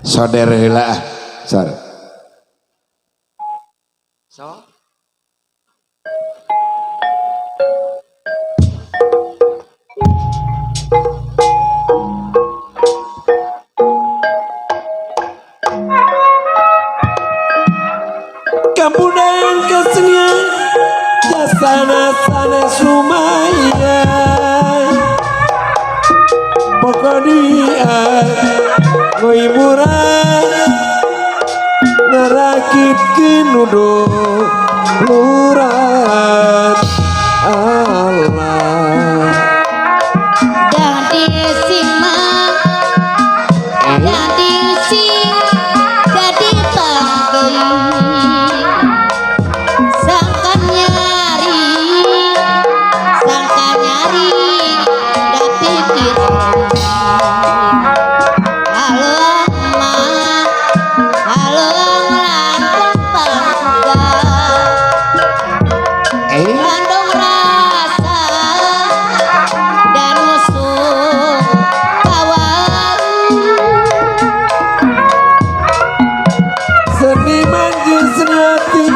Saudara heula sar. So kabudayan kesenian jasana sanes lumayan pokoknya ngoiburan ngerakit kinudo luran Allah jadi simak jadi sing jadi panggil sangka nyari dapet diri halo nglandung bangga nglandung rasa dan musuh kawan seniman jeung seniati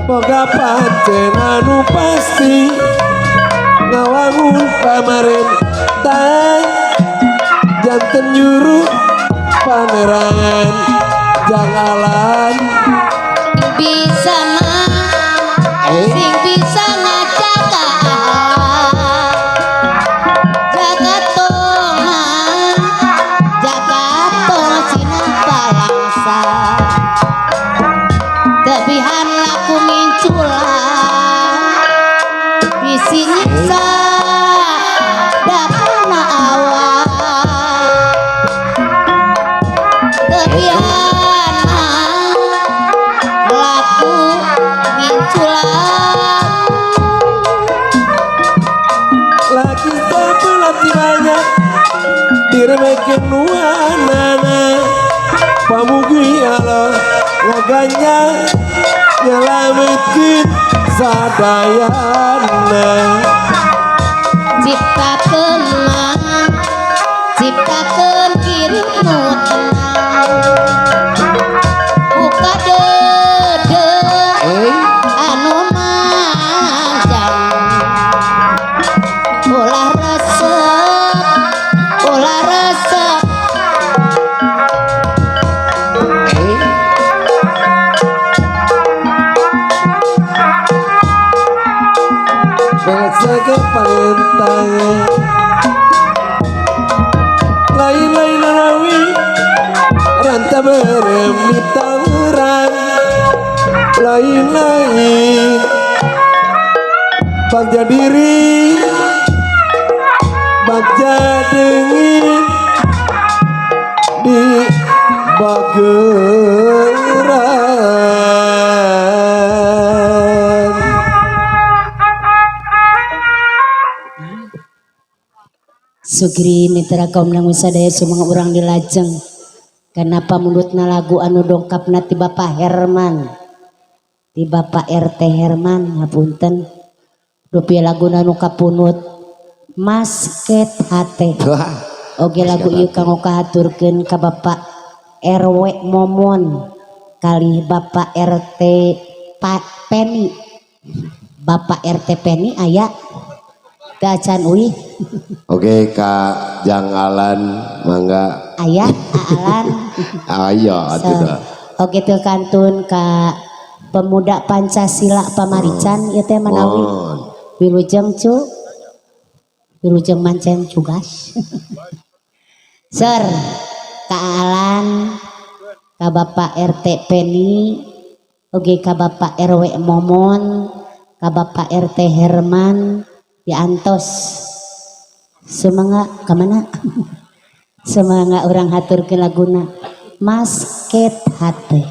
boga pancen anu pasti ngawangun pamarentah janten nyuruh panerangan jangalan bisa mah sing bisa ngajaga jaga tongan jaga tong cina balangsa tebihan laku minculan bisi nyiksa dakna awak tebihan laku minculan lagi sapelati banyak diremekin nuanana pamugi Allah ngaganya nyelametkeun sadayana ciptakeun mah ciptakeun kiri nu tenang buka dede anu manjang ulah resep Belakang palentangan lain-lain larawi ranta berem di tawuran lain-lain bagja diri bagja dengin di bageran Sugri mitra kaum nang wisadaya sumanga urang dilajeng kenapa mundutna lagu anu dongkapna ti Bapak Herman ti Bapak RT Herman ngapunten rupiah laguna nu kapunut Masket hate oge lagu ieu kanggo kahaturkeun ka Bapak RW Momon kali Bapak RT Pak Penny Bapak RT Penny aya Dacan uih oke Kak Jangalan mangga ayah Alan ayo atuh oke teu kantun ka pemuda Pancasila Pamarican ieu teh manawi wilujeng cu wilujeng mancen cugas Sir ka Alan ka Bapak RT Penny oge ka Bapak RW Momon ka Bapak RT Herman diantos semangat kemana semangat orang hatur ke laguna Masket hate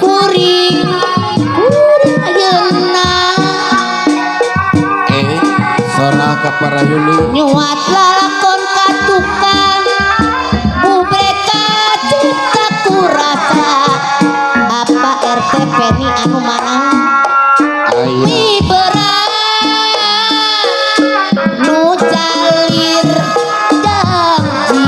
kuring ayeuna Sora kaparayuni nyuat lalakon ka tukang bubreka cinta kurasa apa RT Penny anu mana aya mi berat nu calir janji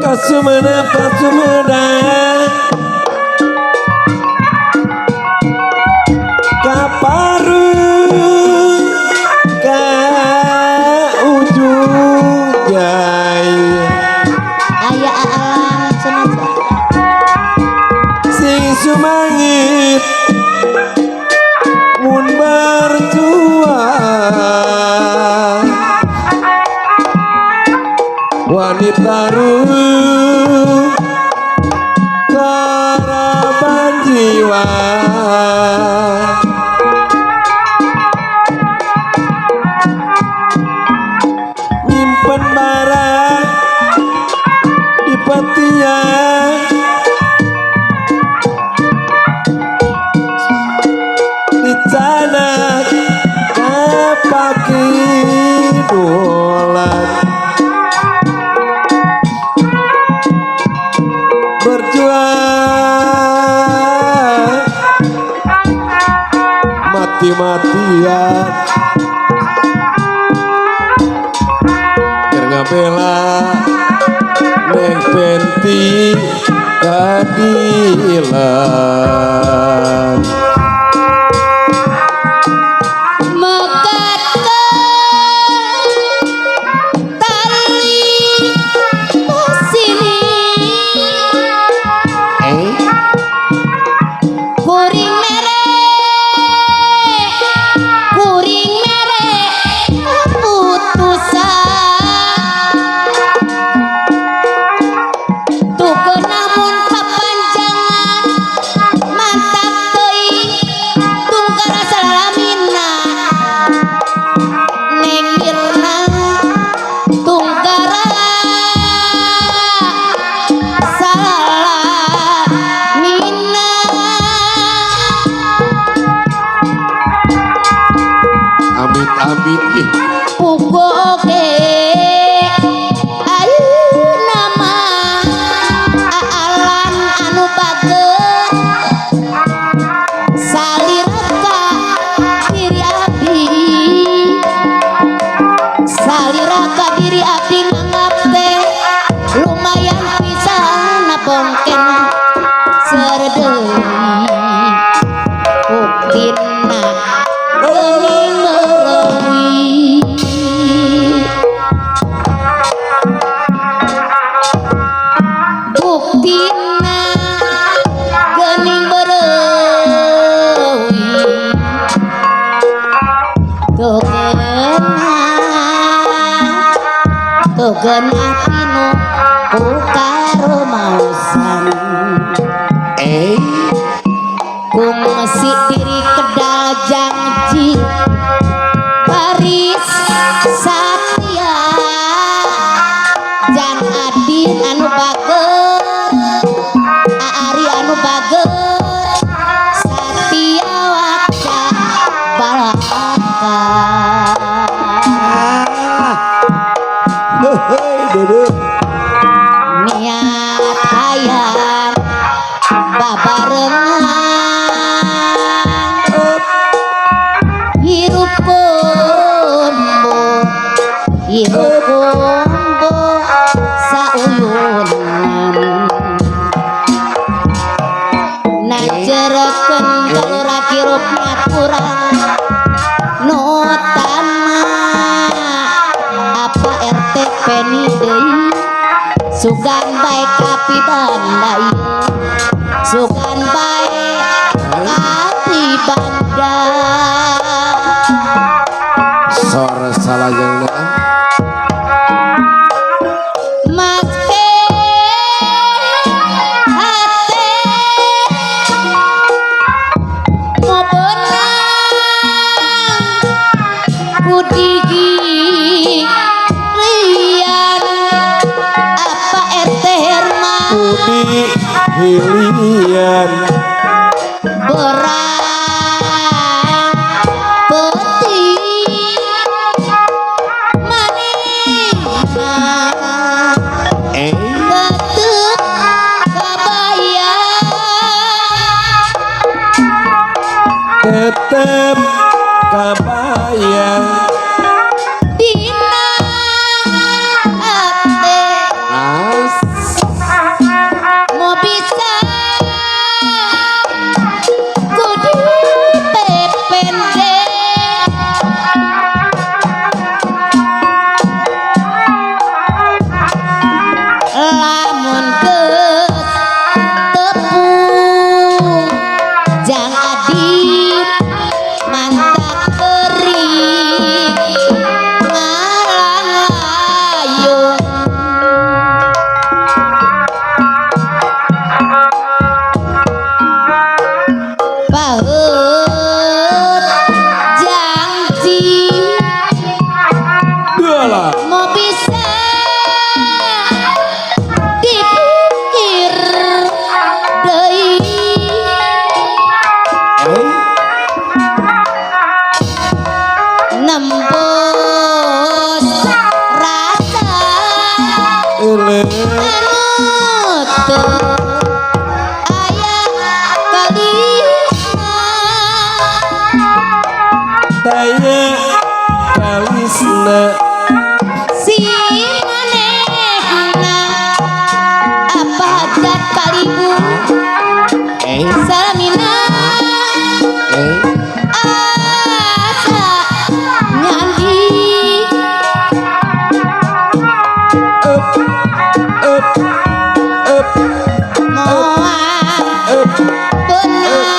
kasumana pasumada kaparu ka ujung jaya aya alam cenah sing sumangit mun berjuang wanita ruh karaban jiwa nyimpen barang di petian dicanak kapaki dolan berjuang mati-matian keur ngabela neng penti kadilan amit ih Pugoge ayeuna mah aalan anu bageut saliraka diri abdi saliraka diri abdi nganggap teh lumayan pisan bongken seredeui buktina geuning merewi buktina geuning merewi togeun ati nu ukaromausan kungsi diri kedal janji baris satya jan adin anu bageut aari anu bageut satya waca balaka heuh deudeuk niat hayang babarengan hirup kombo sauyunan najerekeun kalora kirup niat urang notama apa RT Penny deui sugan bae kapi bandai sugan bae kapi bandai sora salajengna mas hate mau benang ku digigit tetep kabayang dina ate as mau bisa kudu pepende lamun geus tepung jang adit mantak beri ngalang layung baheut janji dalah mau bisa dipikir deui nembus rasa ele anu teu aya kalina daya kalisna si manehna apa hajat kalibu salamina asa nyandi up up up moal up beunang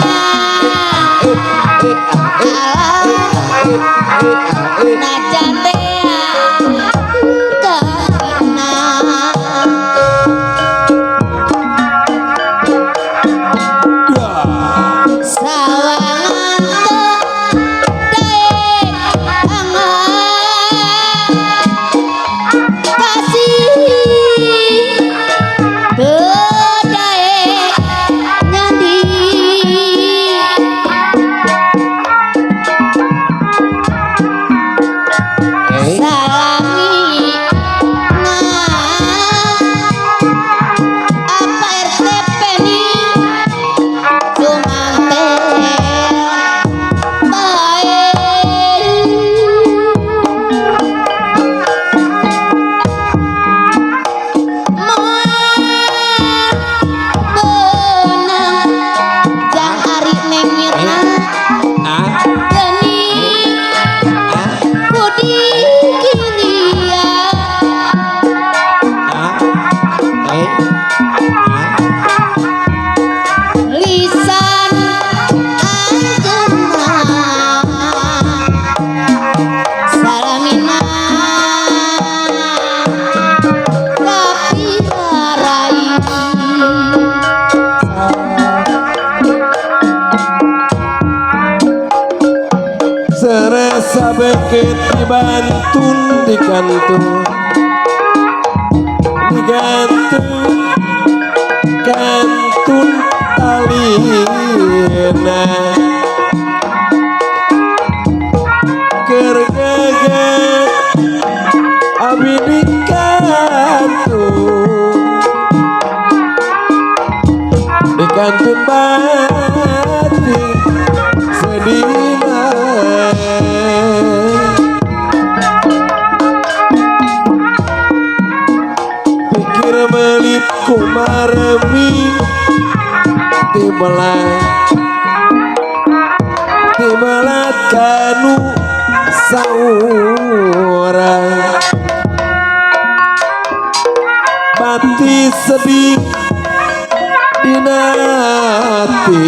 alam najan tea kalina sawangan teu daek angan kasih teu daek nyandi salami apa RTP nih sumantel benang jang ari menyirna geuning budi kilia lisan anjeunna salamina kapiharai serasa beket dibantun digantung kantun talina kergagat abi dikantun batik sedina pikir melip kumaremi timelat kanu saura pati sedih dinati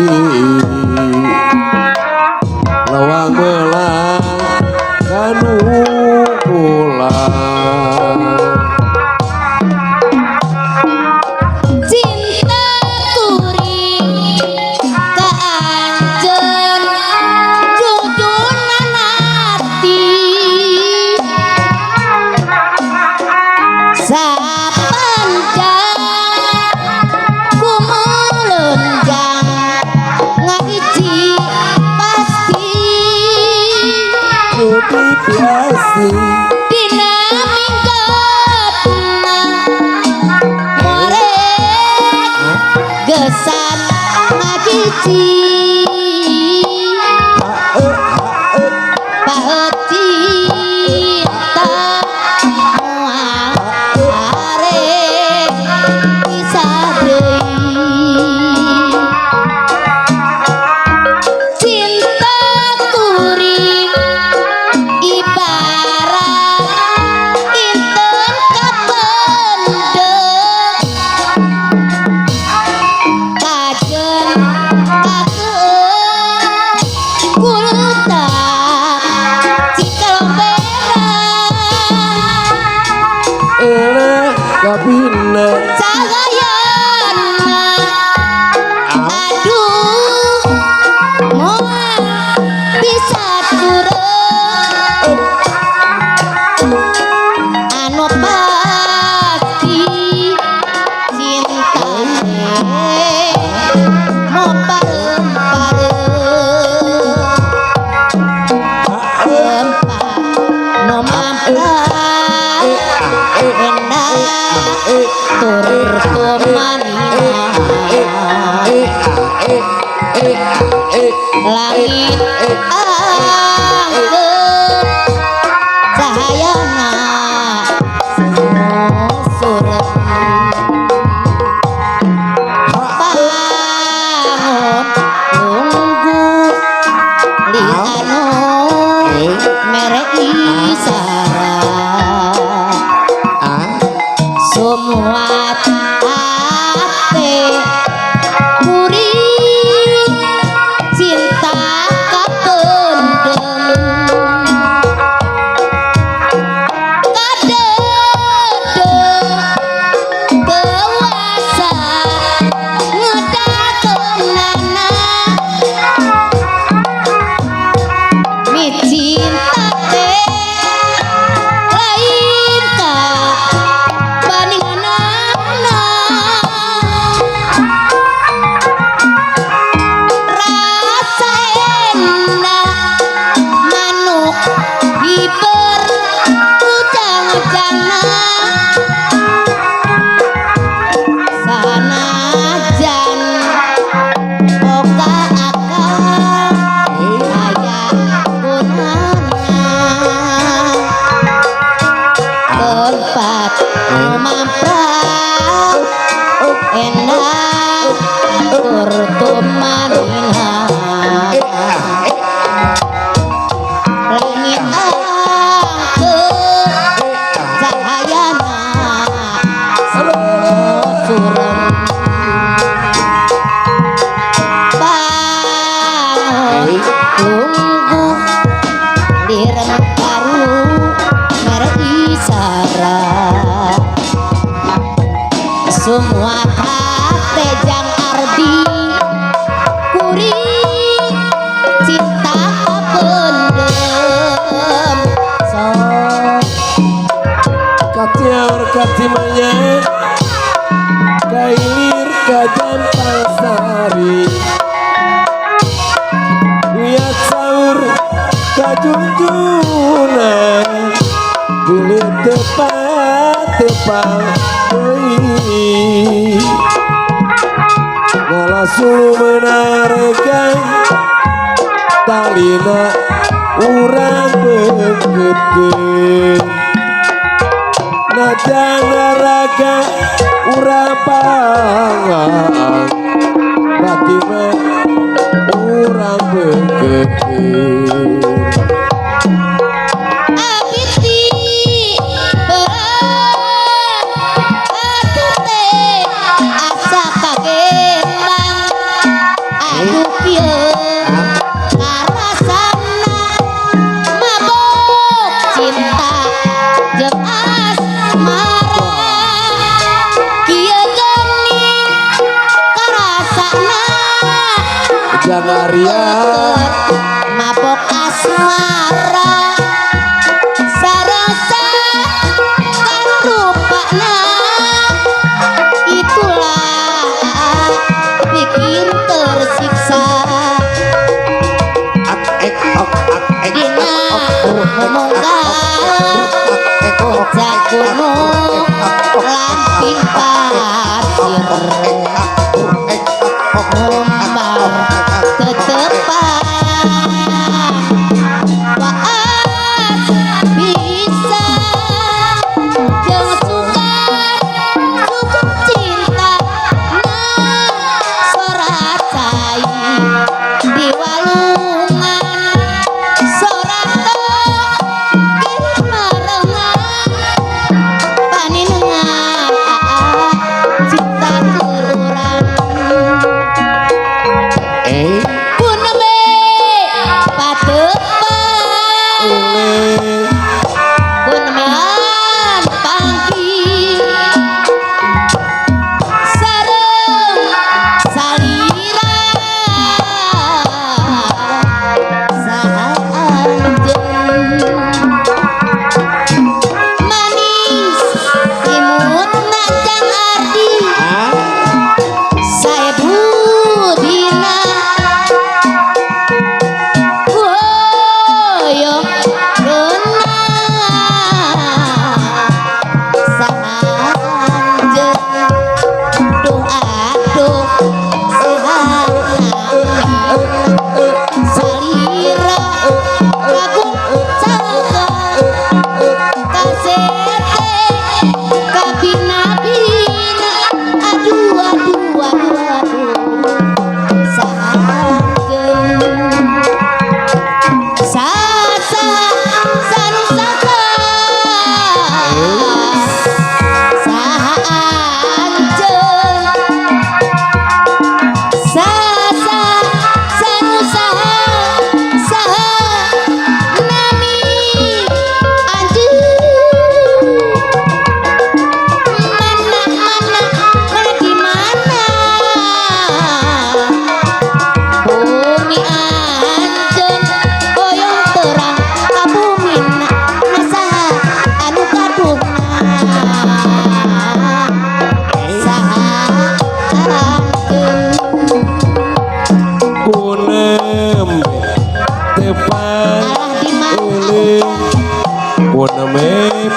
lawang melang kanu pulang cinta kuring kaanjeun jujunan hati sapanjang kumelunjang ngahiji pasti Ruti biasi dina minggatna more gesan ngahiji kabina cahayana aduh moal bisa turun anu pasti cinta mau parem-parem no mampar enak tur tumanina langit angkeun cahayana surut bangun tunggu li anu mere isyarat semua ate muri cinta kapendem kadedeng dewasa ngedakeunana mi cinta teh lain ka bandinganana rasa enak manuk hiber ujang-ujangna sanajan oka akal aya gunana tempat mamprat enak tur tumanina langit angkeun cahayana surem bangun tunggu direm karu mere isyarat semua kate jang ardi kuri cinta kapendem sok katiar katimanya kailir kajan pasari lihat sahur kajunjuna pilih tepat ngalah sulu menarekan talina urang bekeutkeun najan raga urang pangang berarti mah urang bekeutkeun abiti atuh teh asa kagembang aduh pieu karasana mabok cinta jeung asmara kieu geuning karasana Janaria mabok asmara sarasa kan rupana itulah bikin tersiksa dina ngomongkan ejak gunung lamping pasir ngomong tetepan waas bisa jeung sugan cukup cinta nah sorak cai di walungan sorak kirim marengan paninengan cinta kurang pun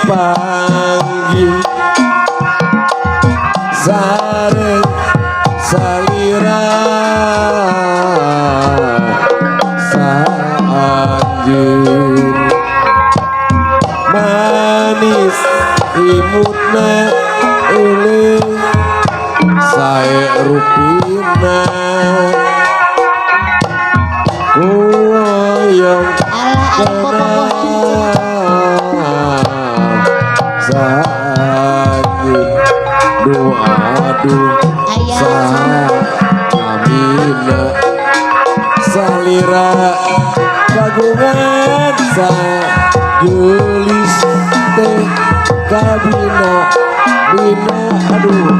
panggil sareng salira saanjeun manis imutna euleuh sae rupina oyong saanjeun doa-doa Amina salira kagungan sa gelis teh kabina bina aduh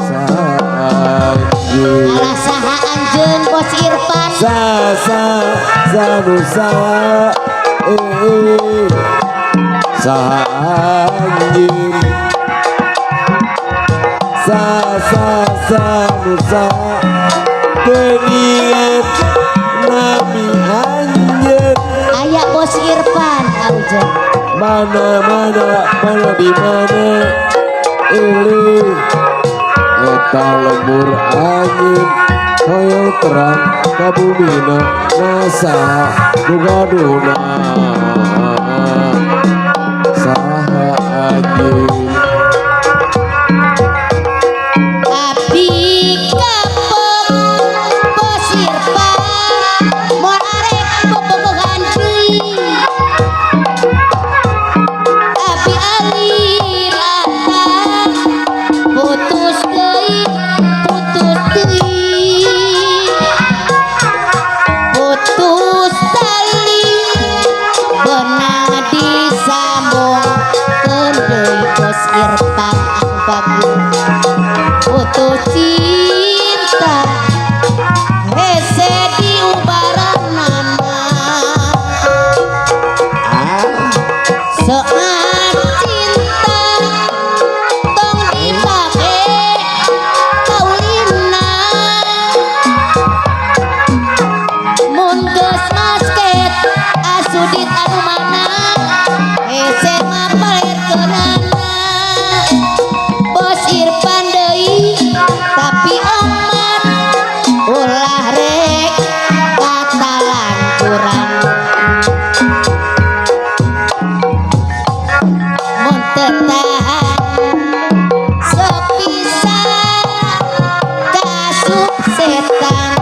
sanjeun alah saha anjeun Bos Irfan nusa sanjeun nusa keningat nami anjeun aya Bos Irfan aujeun mana di mana euleuh eta lembur angin hoyong terang ka bumina nasa dugaduna saha anjeun abdi kapok Bos Irfan moal arek bobogohan deui abdi alir atang putus deui putus tali beunang disambung deui Bos Irfan anu bagus putus cinta hese diubaranana soal cinta tong dipake kaulina mun geus masket asudit anu mana hese ngapalerkeunana Bos Irfan deui tapi omat ulah rek kata lancuran mun teu tahan sok pisan kasuk setan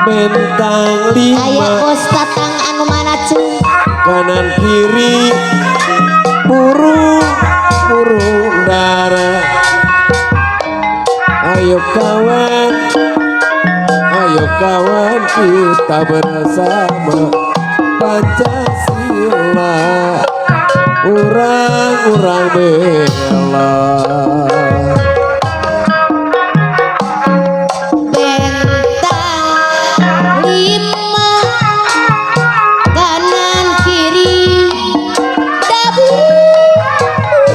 bentang aya lima Bos Tatang anu mana cuy kanan kiri burung dara ayo kawan kita bersama Pancasila urang bela bentang lima kanan kiri dabur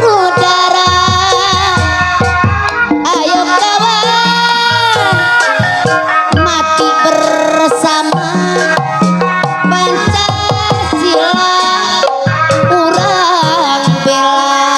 udara ayo kawan mati bersama Pancasila urang bela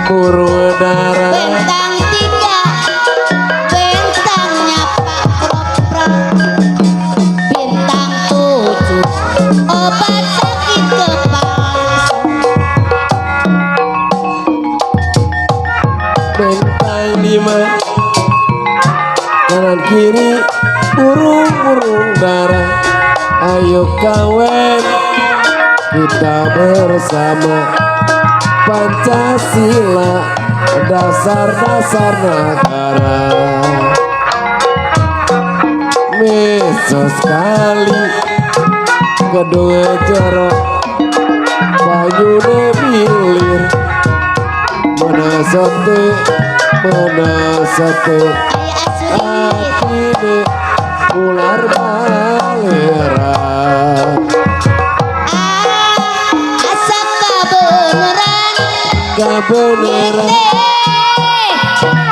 burung dara Bentang 3 bentangnya Pak Propro. Bintang 7 obat sakit kepala. bentang 5 kanan kiri burung dara. Ayo kawan kita bersama Pancasila dasar-dasar negara. Mesos sekali kedua jerok payune milir mana sate Ayah asli atine ular balera. asa kebeneran Kebeneran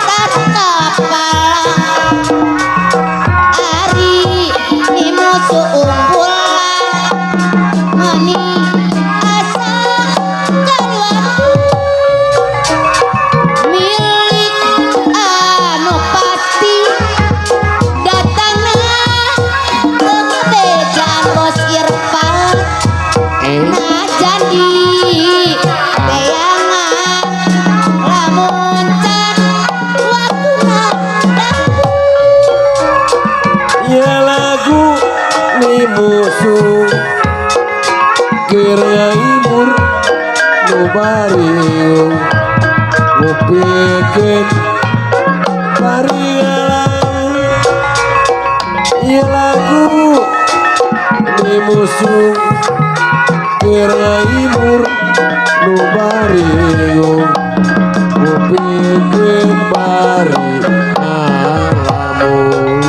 tas kapalang ari ni musuh unggulan mani asa kaluarku milik anu pasti datangna kemedejaan bos Irfan nah jadi teangan lamun can waktuna daku ya lagu ni musuh kira imur nu bariung ngupikeun barialang. Ya lagu ni musuh kira imur nu bariung ngupikeun bari alamun.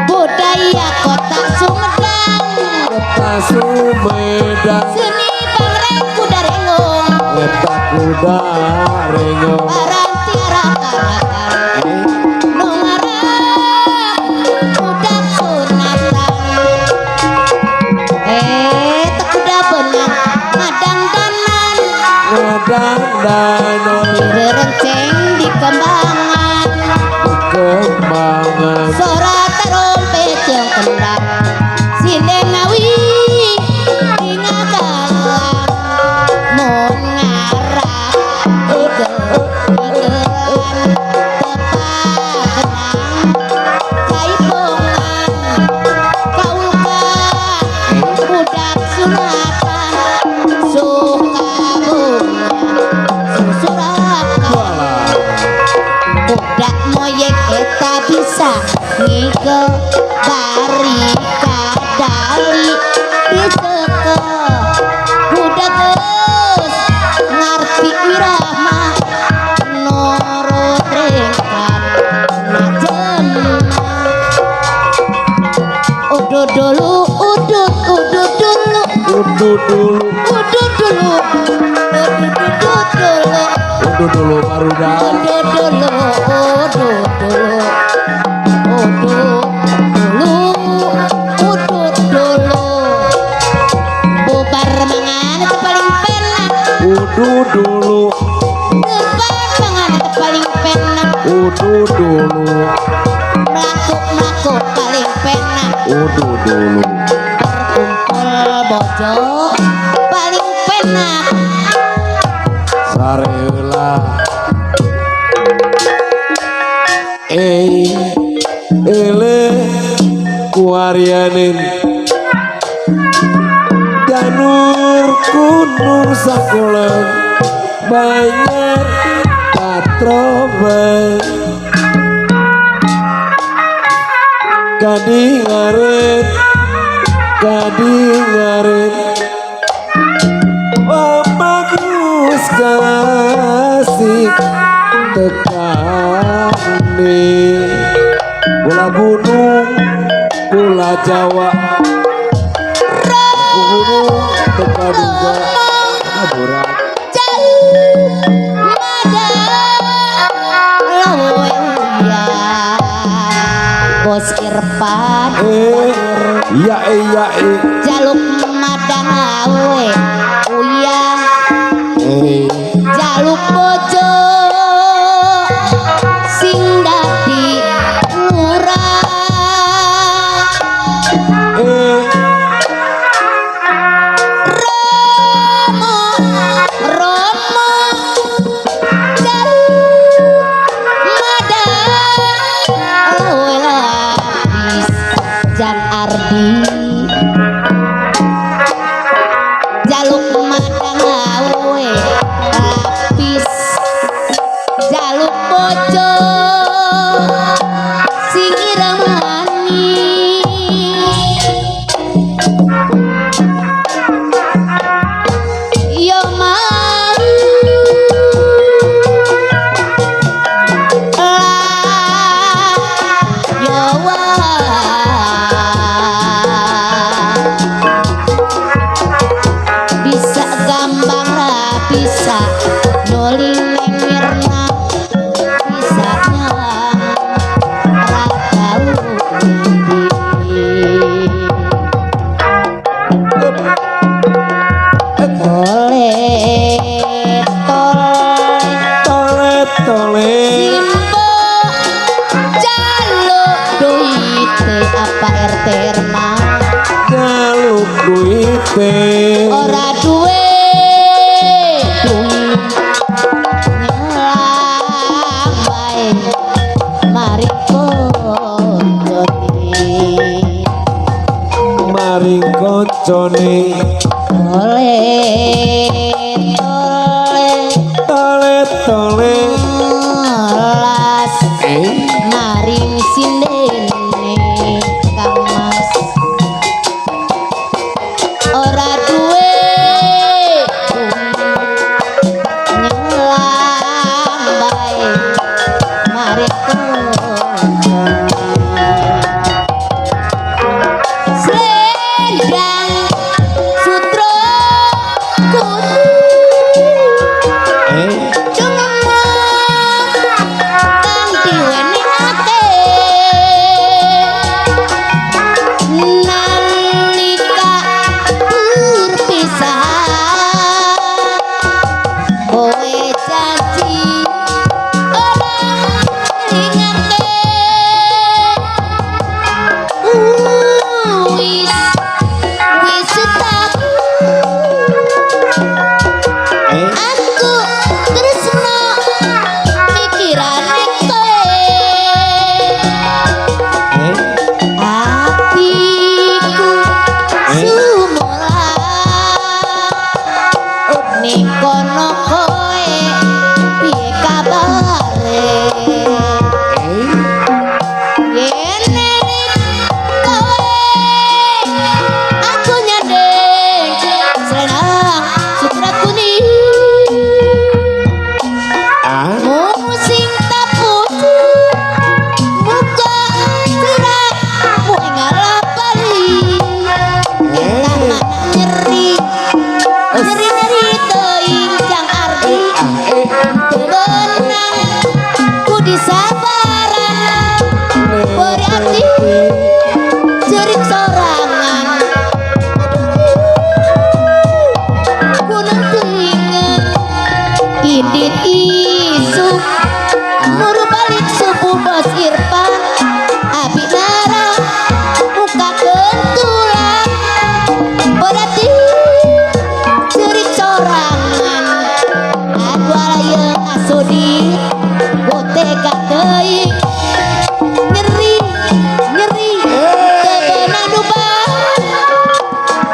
budaya kota Sumedang Kota Sumedang seni pangrengku darengong eta kuda rengong barang tiara karakan nu ngarep budak sunatan teu kuda beunang ngadangdanan ngadang-danan direrenceng di kembangan kembangan sora tarompet jeung kendang sindeng ngawi ngagalang mun ngarap igel-igelan tepakenang jaipongan kaulka budak sunatan suka bunga susurakan budak moyek eta bisa ngigel bari kadali diseke budak geus ngarti wirama nurut rengkan najenna udud dulu udud dulu udut dulu udud dulu udut dulu baru dah udud dulu udud dulu udud dulu bubar mangan itu paling penak udut dulu bubar mangan itu paling penak udut dulu melaku paling penak udut dulu berkumpul bojo paling penak sareula ele kuaryanin janur kunung sakulang banyak patroban kadingaren bagus kasih tekani bola gunung bola Jawa gunung tekan juga aburat Bos Irfan iya jaluk madang awe uyang teh ora duwe nyelang bae mari maring koncone tole tole las maring sindene Kang Mas ora duwe nyelang bae mari Selendang sutra kudu kang diwenehake nalika perpisahan kowe janji ora ingate wis tak aku tresno mikirane kowe atiku sumula ning kono kowe piye kabare yen kowe aku nyandeng selendang sutra kuning musing tapuju muka sirahmu ngalapali tangan nyeri teuing ardi benang ku disabaran beri arti jerik sorangan gunung keinget indit isu nur balik subuh bos Irfan abi nara muka kentulan berarti jerik sorangan aku alayeng asudi botega teuing nyeri tebenang dubah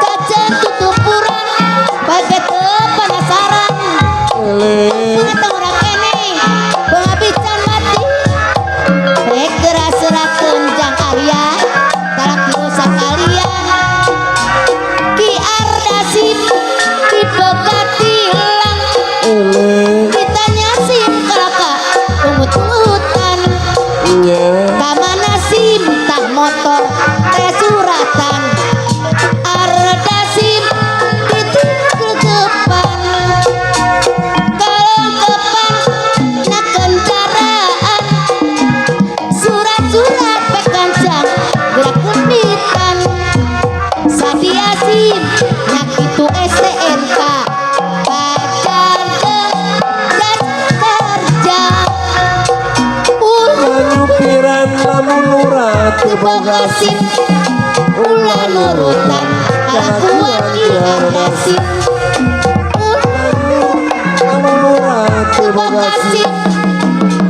kacan tutup purang bae penasaran pengeteng urang kene pengabican mati rek geras-gerakeun jang Arya talak dosa kalian Ki Ardasim dipegat hilang ditanya sim kalaka tunggut-tunggutan kamana sim tah motor teh suratan Ardasim ditinggal kelengkepan na kendaraan surat-surat pekancang gerak kunditan sadia sim nyakitu STNK pacar dan kerja nyupiran lamun urat boga sim ulah nurutan kalakuan Ki Ardasim lamun urat boga sim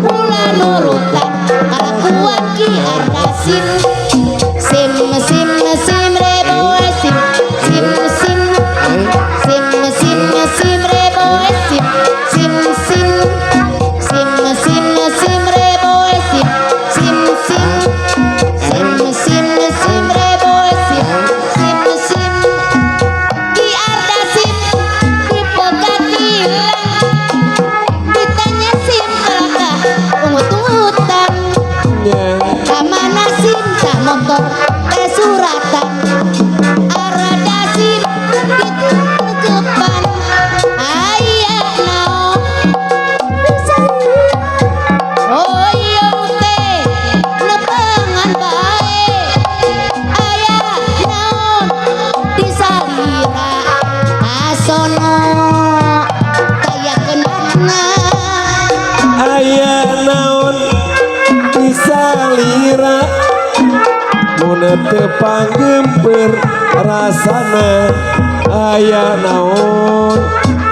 ulah nurutan kalakuan Ki Ardasim sim rebo sim rebo sim rebo sim rebo Ki Ardasim dipegat hilang ditanya sim kelaka ungut-ungutan kamana sim tah motor teh suratan Ardasim ditangkepan aya naon bisa hoyong teh nepangan bae aya naon disalira asono kaya kenatna aya naon bisa lira mun teu panggeumpeur rasana aya naon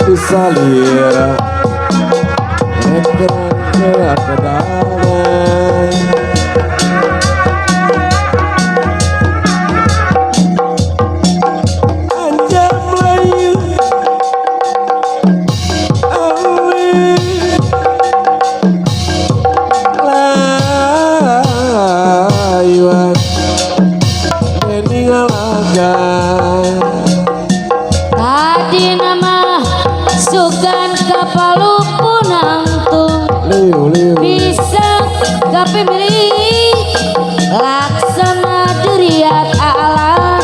disalira Ekeran keadaan Anjam layu Alih layuan Meningalagan tadi nama sugan kapalu punangtung Liu liu bisa gape milih laksana duriat alam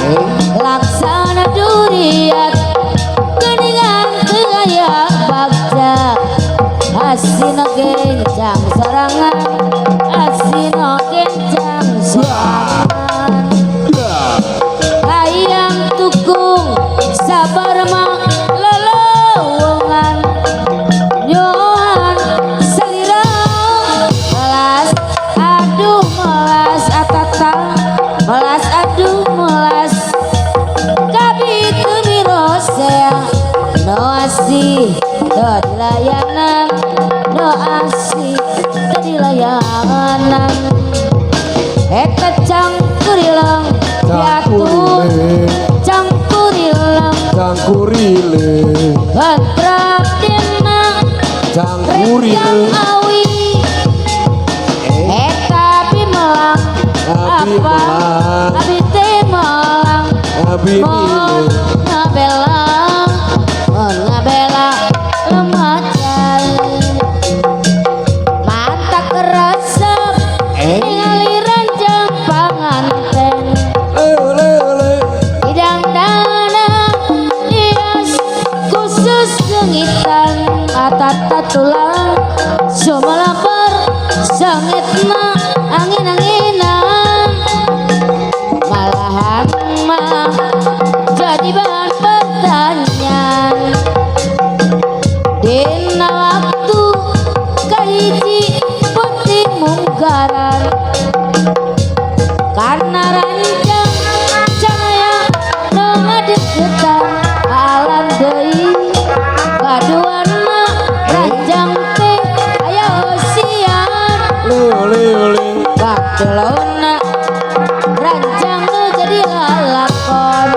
laksana duriat keningan kaya bagja asino gencang sorangan asino gencang sorangan ayam tukung sabar mah lelowongan nyoan salira melas aduh melas atatang melas aduh melas kabit mirosea no asih no dilayanan no asih no dilayanan eta cangkurilang piatur cangkurilang Cangkurile Batraptina Cangkurile Rencang awi Eta bimelang Abi Apa melang. Abi teh melang Abi Mon mile ngabelang Mon ngabelang Lemacan Mata kerasap Ningali ranjang panganten Lele Hidang dana hias khusus gengitan atata tulang sumalapar sangitna angin-anginan malahan mah jadi bahan pertanyaan dina waktu kahiji putih munggaran karena ranjang cahaya no ngadeukeutan alam deui kaduan mah ranjang teh aya osian Lele kakelona ranjang nu jadi lalakon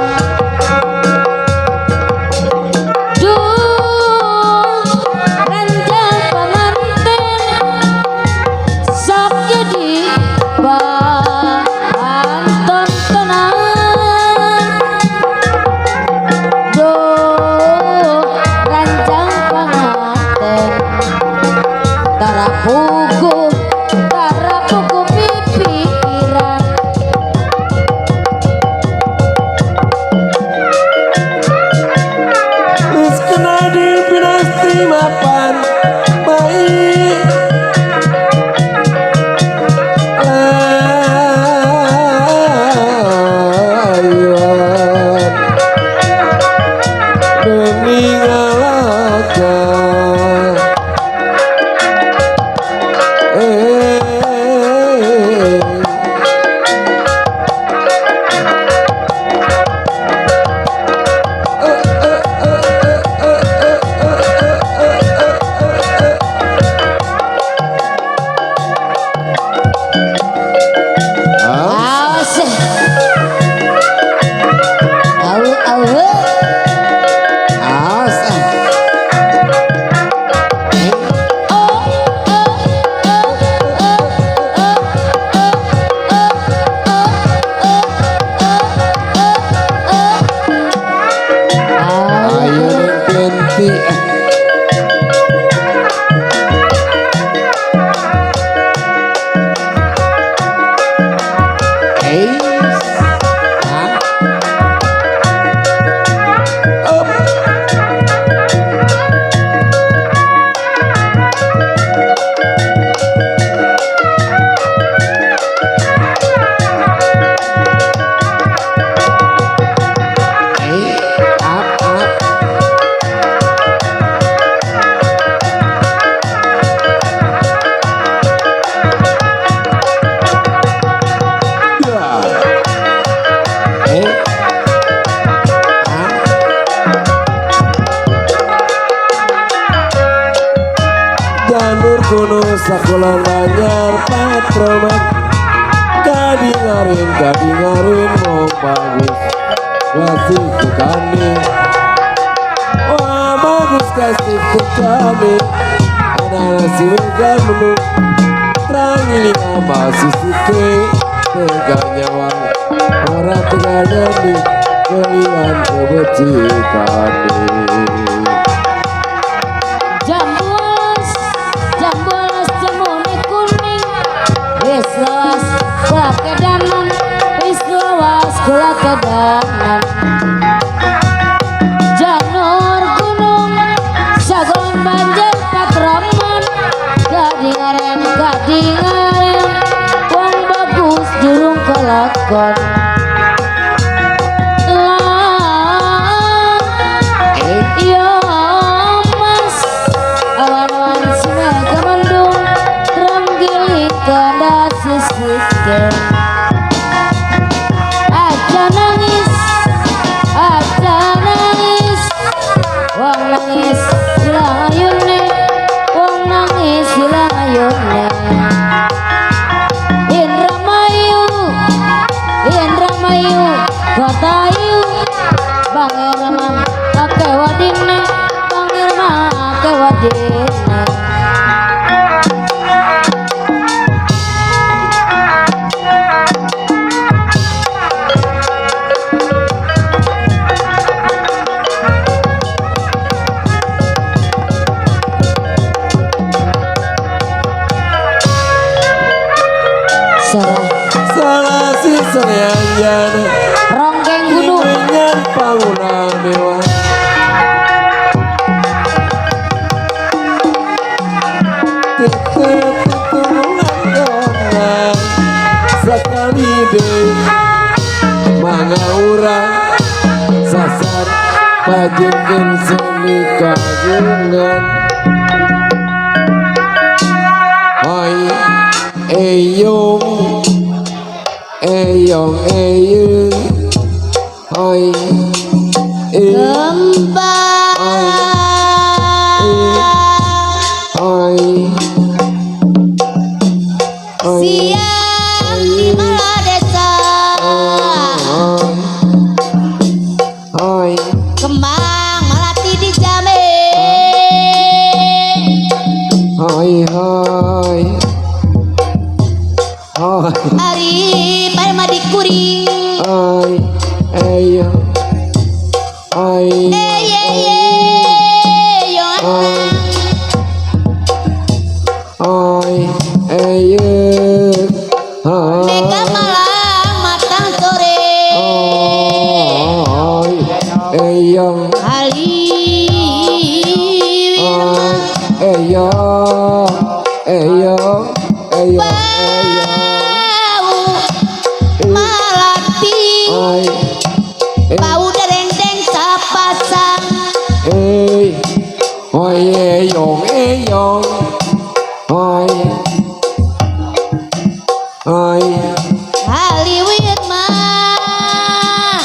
duh ranjang pengantin sok jadi bahan tontonan duh ranjang pengantin tarapuku pipikiran Wis kena di pinasti mapan baik Layuan Meninggalkan kuno sakulan anyar patroman kadingarin mau bagus kasih kekani wah bagus kasih kekani anak si mega menu terangi nama sisuke teganya wang orang teganya di kalian kebecikan Jambulas jamune kuning wis lawas gula kedanan wis lawas gula kedanan janur gunung sagon banjir patraman gadingaren wong bagus jurung kelakon aja nangis wong nangis hilang ayune Indramayu Gotayu Bang Irma ake wadine Bang Irma ake wadine salah si senyanjan ronggeng gunung nyan bangunan dewa titulungan donan sekali deh manga urang sasar pajengkeun seni kagungan hoi eyong hoi siang di Maladesa kembang melati di Jameh hari Palma di Kuring Mega malam matang sore Malati bau derendeng sapasang Haliwit mah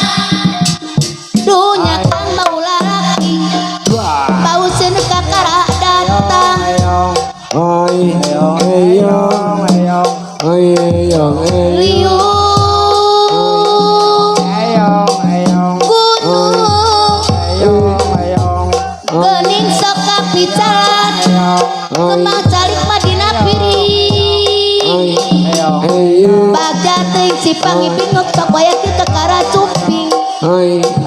dunya kan bau lalaki bau senuk kakara datang liu gening sok kapicaran kemang calik madina piring bagja teuing cipang iping sok waya kieu kakara cuping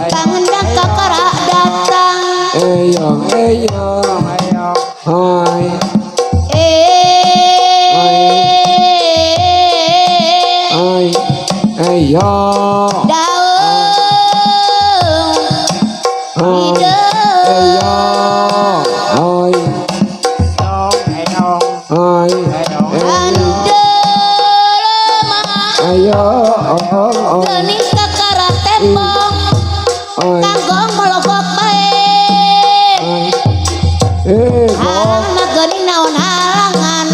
kangendang kakara datang daun gening kakara tembok kanggong melogok bae halangan gening naon halangan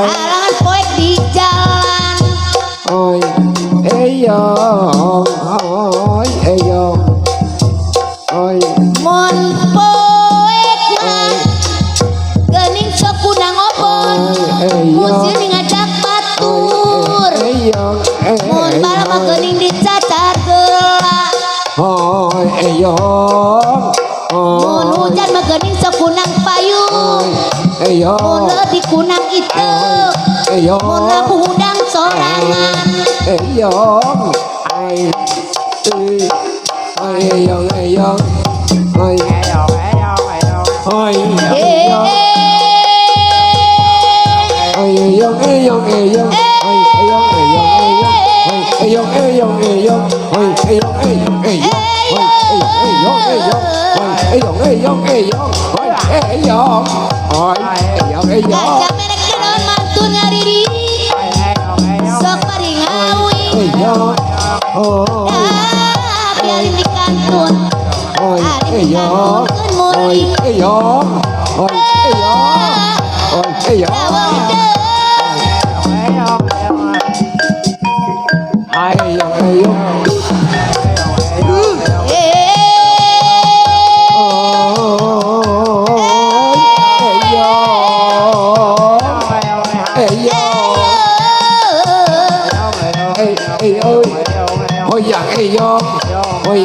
halangan poek di jalan mon poek mah gening sok kudang gening sekunang payung Eyong mun leutik kunang itu Eyong mun budang sorangan Eyong Ay Eyong Eyong Ay Ay Eyong Eyong Eyong Eyong Ay Eyong Eyong Eyong Eyong Eyong Ay Eyong Eyong Eyong Eyong Eyong Eyong Eyong Gajah merek kenaon mantun ngariri sok paringawi biarin di kantun ari dikantun muri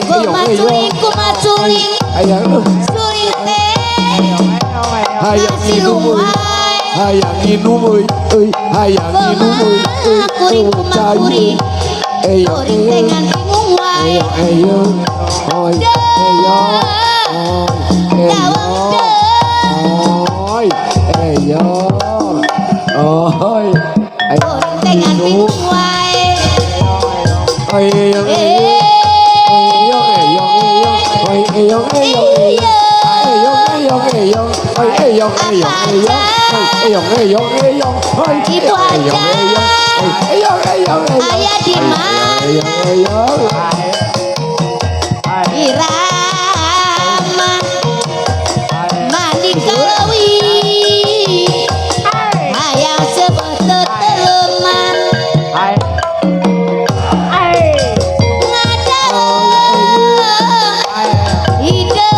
dawang kumasuling suling teh nasi lumai hayang minum hayang minum kuring kuring kuring dengan bingung wae kuring dengan bingung wae Ibu aja ayah di mana irama mandi kalawi hayang sebut teteleman ngada ide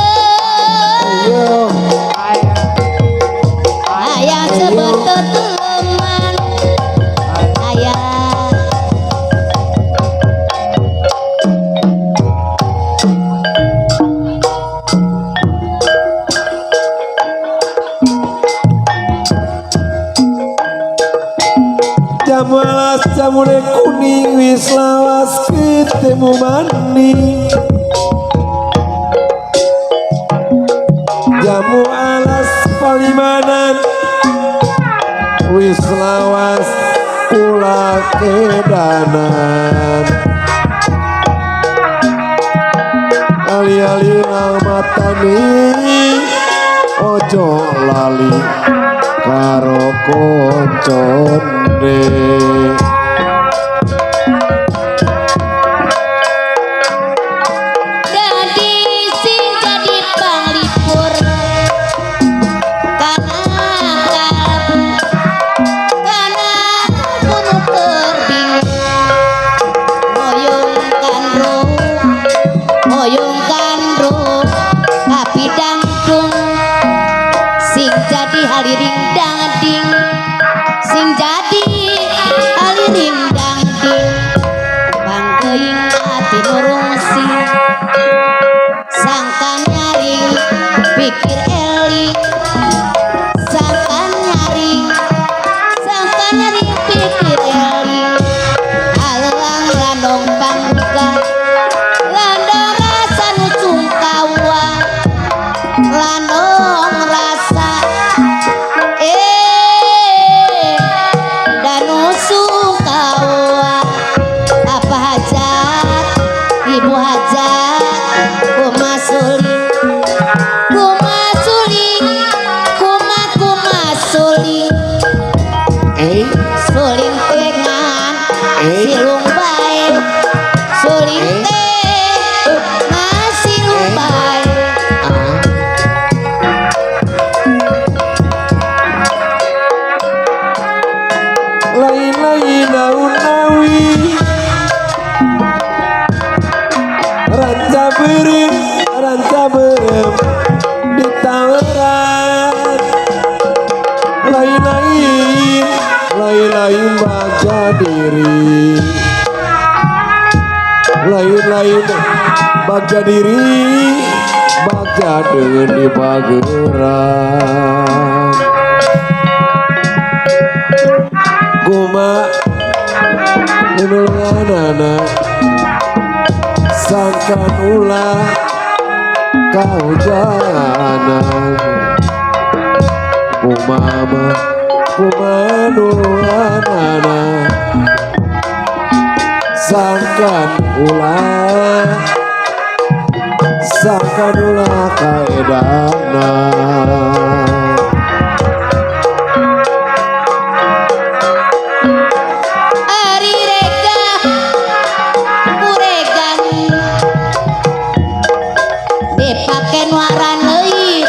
hayang sebut teteleman hayang Jamalas jamure kuning wis lawas ketemu maning jamu alas palimanan wis lawas kula kedanan ali-ali ramatani ojo lali karo koncone jadi sing jadi panglipur karena kuno tebing moyongkan roh tapi dangdung sing jadi haliring dangding sing jadi haliring dangding bangkeing hati nurungsi sangkan nyaring pikir eling sangkan nyaring pikir eling alang landong bangga landong rasa nucung kawa landong rasa dan nusung kawa apa hajat ibu hajat kumasuling suling tengan silung bae suling teh silung bae lain-lain daun nawi ranca berem di taweran lain-lain baca diri lain-lain baca dengan di pageran Guma menulunganana sangkan ulah kaujanan Kumama kumanulunganana sangkan ulah kaedana Ari rega kuregan dipake nuaran leuwih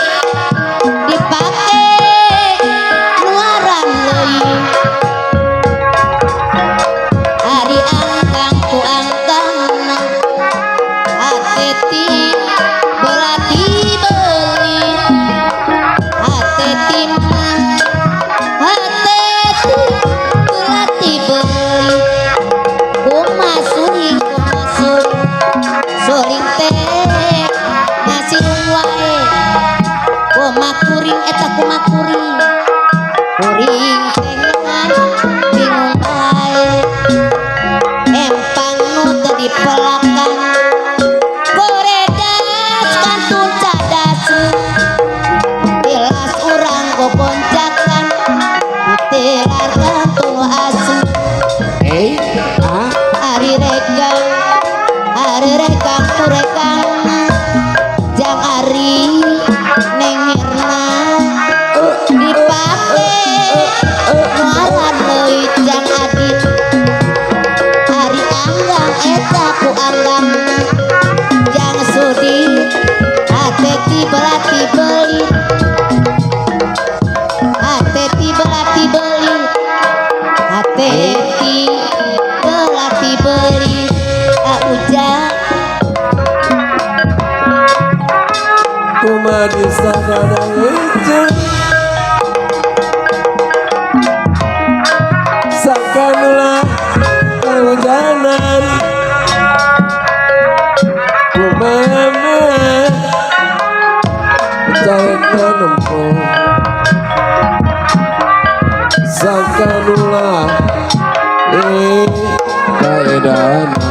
dipake nuaran leuwih Ari angkang ku angkangna ateti belati beli ateti belati beli kumasuri suling teh ngasih wae kumakuring eta kumakuring kuring tengan bingung bae empang nu teu dipelakan goredas kantun cadasu tilas urang gogonjakan ditilar kantun asu Ari regang kuregang jang ari nengirna dipake nuaran leuwih jang adit Ari anggang eta ku anggang jang sudi ateti belati beli ateti belati beli ateti belati beli ujang kumadi sadana ejeng sangkanulah kaujanan kumama cairna nempong sangkanulah kaedana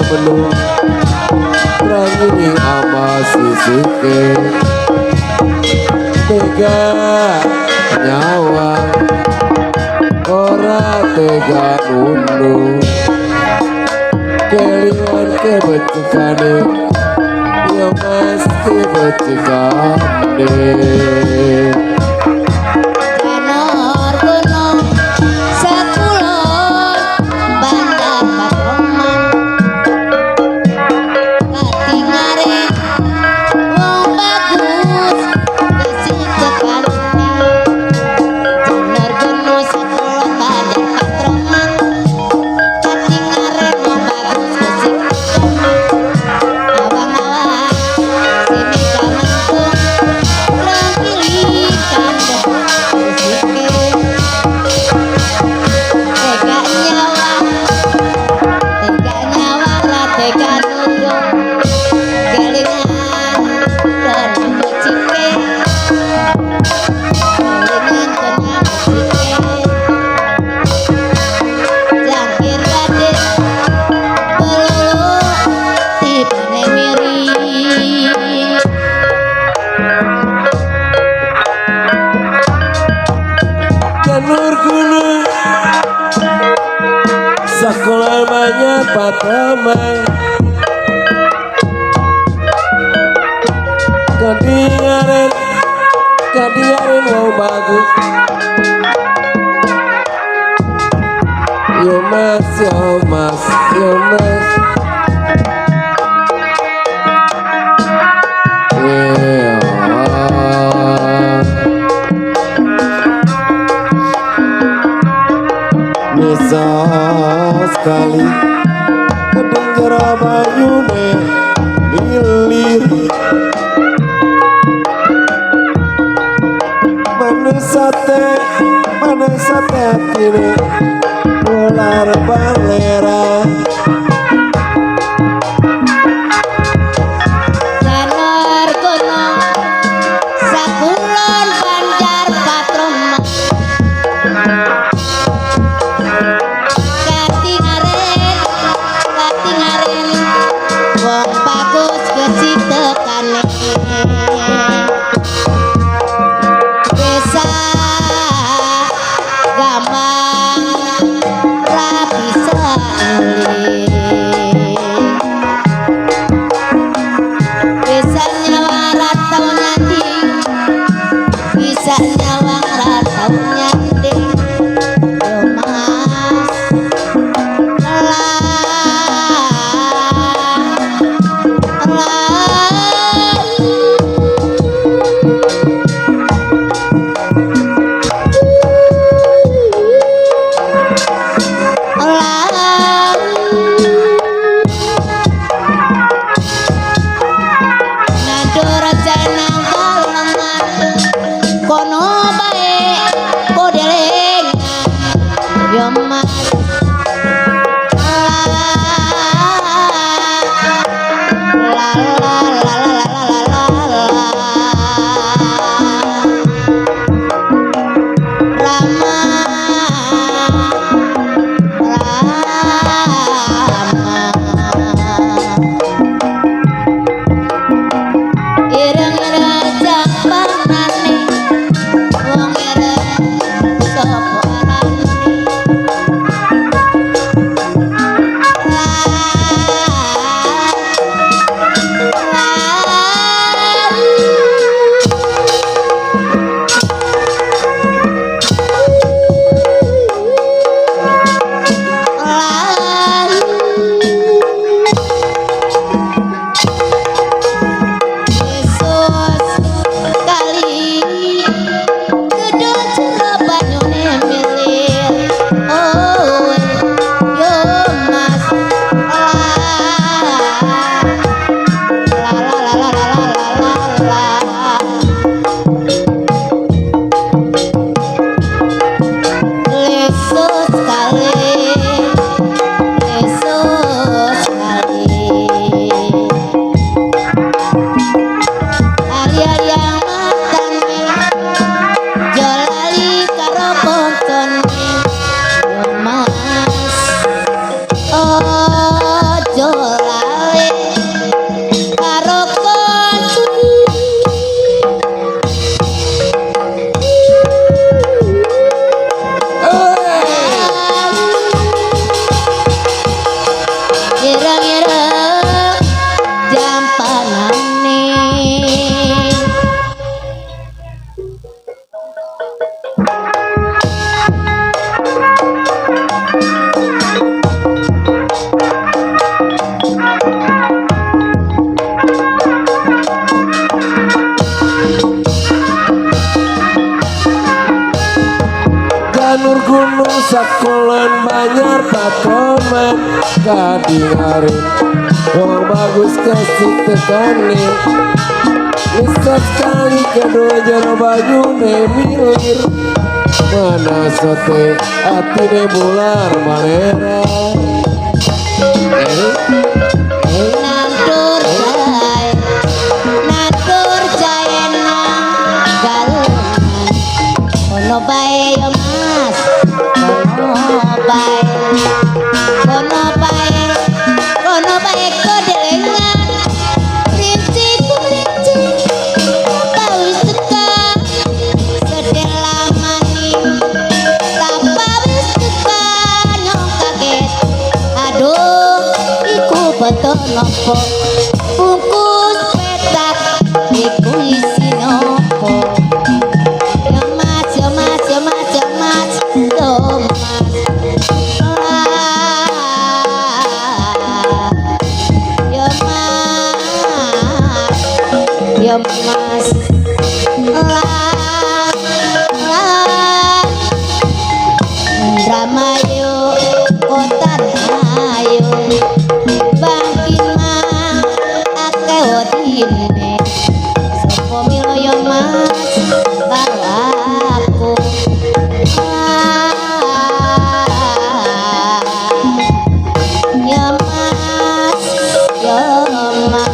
belum rangi ama sisike tega nyawa ora tega unu kelingan kebecikane ya mas kebecikane Janor gunung sekulon bandar Patroman katingare wong bagus patemai kadiarin mau bagus yo mas yeah. Bisa sekali kedengar bayune milir mana sate atine ular balera Sanur gunung sakulon banjar patron katingaren wong bagus kecitekane desa gampang rapi sekali bisa nyawang ratau nyanding bisa nyawang ratau nyanding yo mas nandur jenang galengan kono bae kodeleng yo mas Janur gunung sakulan banyak pateman kadiarin wong bagus kasih tekane bisa sekali kedua jero bayune milir mana sote atine bular malera nandur jae nang galengan ono bae yo mas kono bae kodelengan rinci kulinci bau suka sedela maning tanpa wis suka nyong kaget aduh beto nopo bungkus petak iku isi nopo yo mas yo mas yo mas yo mas yo mas yo mas yo mas Indramayu kota ayu bangkin mah akeh wadine sapa milo yo mas karo aku yo mas yo mas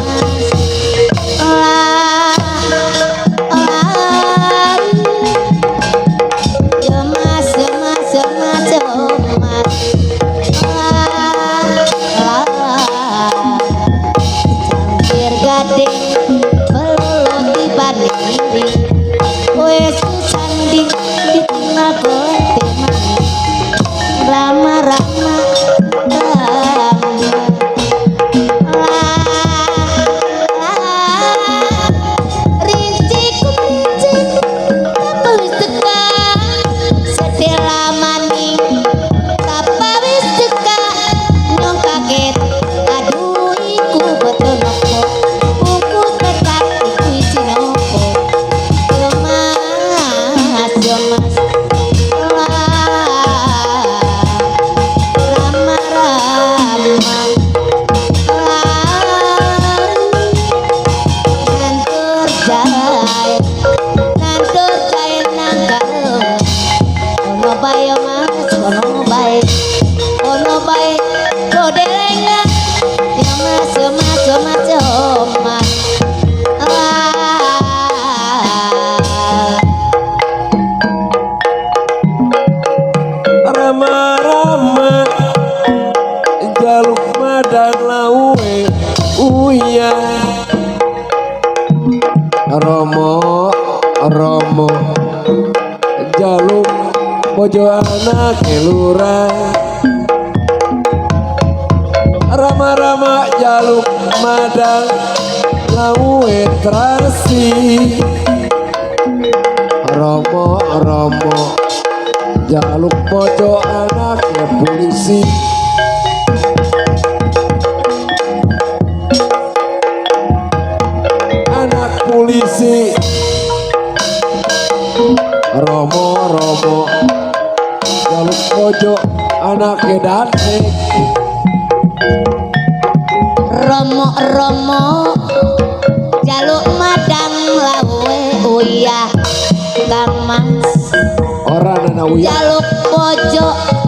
yo mas yo mas yo mas yo mas cangkir gading pelulu dibanding wes sanding dikenal kote mani rama-rama rinciku rincik tapawis teka sedela maning tapawis teka nyong kaget aduh iku betul nopo bungkus petak iku isi nopo yo mas yo mas rama-rama nantur jae nanggal ono bae mas ono bae kodelenga yo mas yo mas yo mas yo mas Rama-rama jaluk madang lawe uya Romo Romo jaluk bojo anak lurah Rama-rama jaluk madang lawe terasi Romo Romo jaluk bojo anaknya polisi anak polisi Romo Romo jaluk bojo anaknya datek Romo Romo jaluk madang lawe uyah Kang Mas orang anak uya jaluk pojok